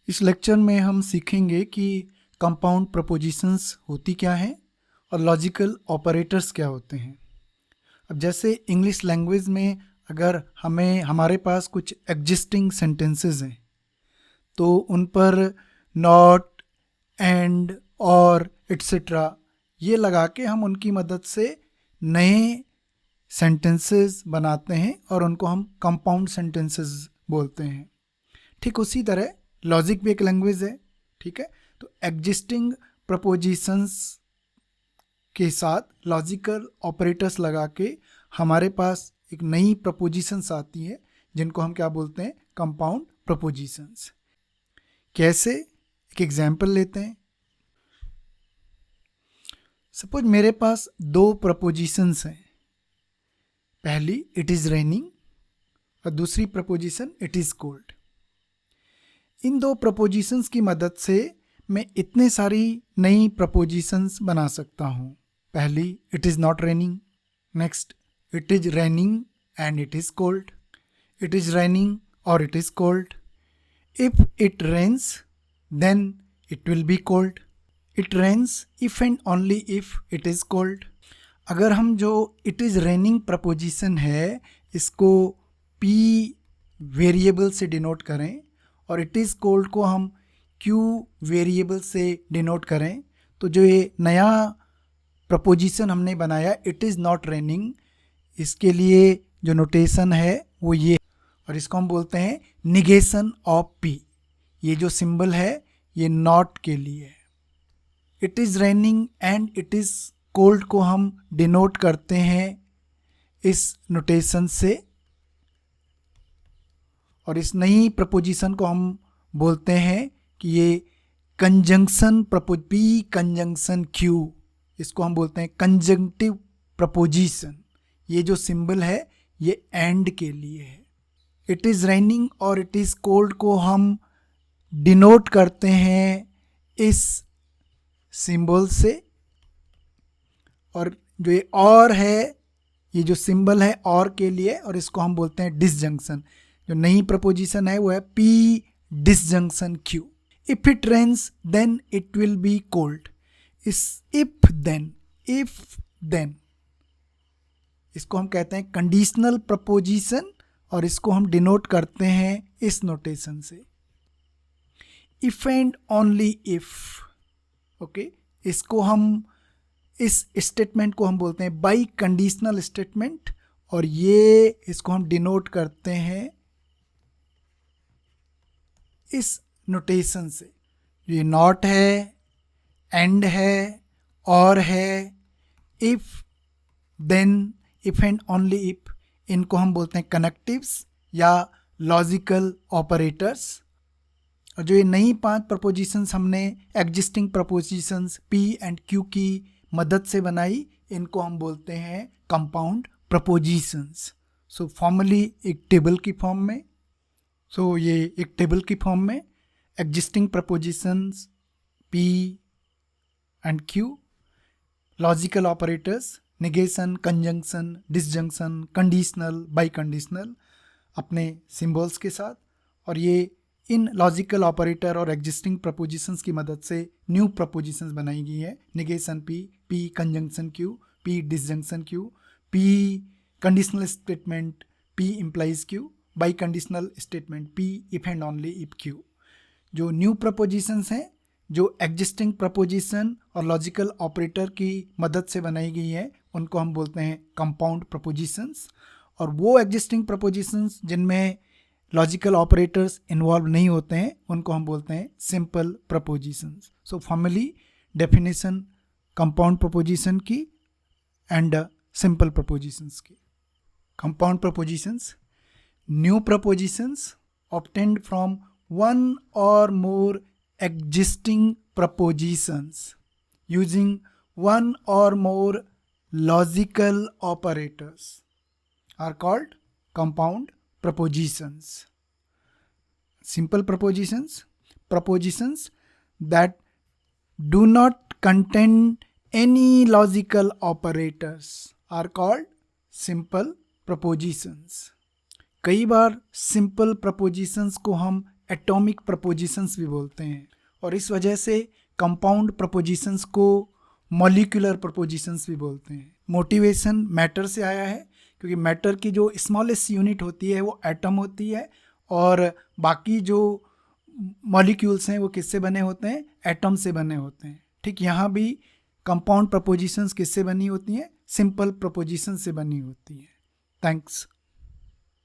इस लेक्चर में हम सीखेंगे कि कंपाउंड प्रपोजिशंस होती क्या हैं और लॉजिकल ऑपरेटर्स क्या होते हैं। अब जैसे इंग्लिश लैंग्वेज में अगर हमारे पास कुछ एग्जिस्टिंग सेंटेंसेस हैं तो उन पर नॉट, एंड, और एट्सेट्रा ये लगा के हम उनकी मदद से नए सेंटेंसेस बनाते हैं और उनको हम कंपाउंड सेंटेंसेस बोलते हैं। ठीक उसी तरह लॉजिक भी एक लैंग्वेज है, ठीक है। तो एग्जिस्टिंग प्रपोजिशंस के साथ लॉजिकल ऑपरेटर्स लगा के हमारे पास एक नई प्रपोजिशंस आती है जिनको हम क्या बोलते हैं, कंपाउंड प्रपोजिशंस। कैसे, एक एग्जांपल लेते हैं। सपोज मेरे पास दो प्रपोजिशंस हैं, पहली इट इज़ रेनिंग और दूसरी प्रपोजिशन इट इज़ कोल्ड। इन दो प्रपोजिशंस की मदद से मैं इतने सारी नई प्रपोजिशंस बना सकता हूँ। पहली it is not raining, next it is raining and it is cold, it is raining और it is cold, if it rains then it will be cold, it rains if and only if it is cold. अगर हम जो it is raining preposition है इसको P variable से denote करें और it is cold को हम क्यू वेरिएबल से डिनोट करें, तो जो ये नया प्रपोजिशन हमने बनाया इट इज़ नॉट रेनिंग, इसके लिए जो नोटेशन है वो ये, और इसको हम बोलते हैं निगेशन ऑफ पी। ये जो सिंबल है ये नॉट के लिए है। It is raining and it is cold को हम डिनोट करते हैं इस नोटेशन से, और इस नई प्रपोजिशन को हम बोलते हैं कि ये कंजंक्शन पी कंजंक्शन क्यू, इसको हम बोलते हैं कंजंक्टिव प्रपोजिशन। ये जो सिंबल है ये एंड के लिए है। इट इज़ रेनिंग और इट इज़ कोल्ड को हम डिनोट करते हैं इस सिंबल से, और जो ये और है ये जो सिंबल है और के लिए, और इसको हम बोलते हैं डिसजंक्शन। जो नई प्रपोजिशन है वो है P disjunction Q. If it rains then it will be cold, इस इफ देन इसको हम कहते हैं कंडीशनल प्रपोजिशन, और इसको हम डिनोट करते हैं इस नोटेशन से if and only if. Okay, इसको हम इस स्टेटमेंट को हम बोलते हैं बाई कंडीशनल स्टेटमेंट, और ये इसको हम डिनोट करते हैं इस नोटेशन से। ये नॉट है, एंड है, और है, if, then, if and only if, इनको हम बोलते हैं कनेक्टिव्स या लॉजिकल ऑपरेटर्स। और जो ये नई 5 प्रपोजिशंस हमने existing propositions P and Q की मदद से बनाई, इनको हम बोलते हैं कंपाउंड प्रपोजिशंस। सो फॉर्मली एक टेबल की फॉर्म में, ये एक टेबल की फॉर्म में existing propositions P and Q, logical operators negation, conjunction, disjunction, conditional, by conditional अपने सिंबल्स के साथ। और ये इन लॉजिकल ऑपरेटर और एग्जिस्टिंग प्रपोजिशंस की मदद से न्यू प्रपोजिशंस बनाई गई है। Negation P conjunction Q, P disjunction Q, P conditional statement P implies Q, by conditional statement P if and only if Q. जो न्यू प्रपोजिशंस हैं जो एग्जिस्टिंग प्रपोजिशन और लॉजिकल ऑपरेटर की मदद से बनाई गई है उनको हम बोलते हैं कंपाउंड प्रपोजिशंस। और वो एग्जिस्टिंग प्रपोजिशंस जिनमें लॉजिकल ऑपरेटर्स इन्वॉल्व नहीं होते हैं उनको हम बोलते हैं सिंपल प्रपोजिशंस। सो फॉर्मली डेफिनेशन कंपाउंड प्रपोजिशन की एंड सिंपल प्रपोजिशंस की। Compound propositions, new propositions obtained from one or more existing propositions using one or more logical operators are called compound propositions. Simple propositions, propositions that do not contain any logical operators are called simple propositions. कई बार simple propositions को हम atomic propositions भी बोलते हैं, और इस वजह से कंपाउंड प्रपोजिशंस को मॉलिक्यूलर प्रपोजिशंस भी बोलते हैं। मोटिवेशन मैटर से आया है, क्योंकि मैटर की जो स्मॉलेस्ट यूनिट होती है वो एटम होती है, और बाकी जो मॉलिक्यूल्स हैं वो किससे बने होते हैं, एटम से बने होते हैं। ठीक यहाँ भी कंपाउंड प्रपोजिशंस किससे बनी होती हैं, सिंपल प्रपोजिशन से बनी होती है। थैंक्स।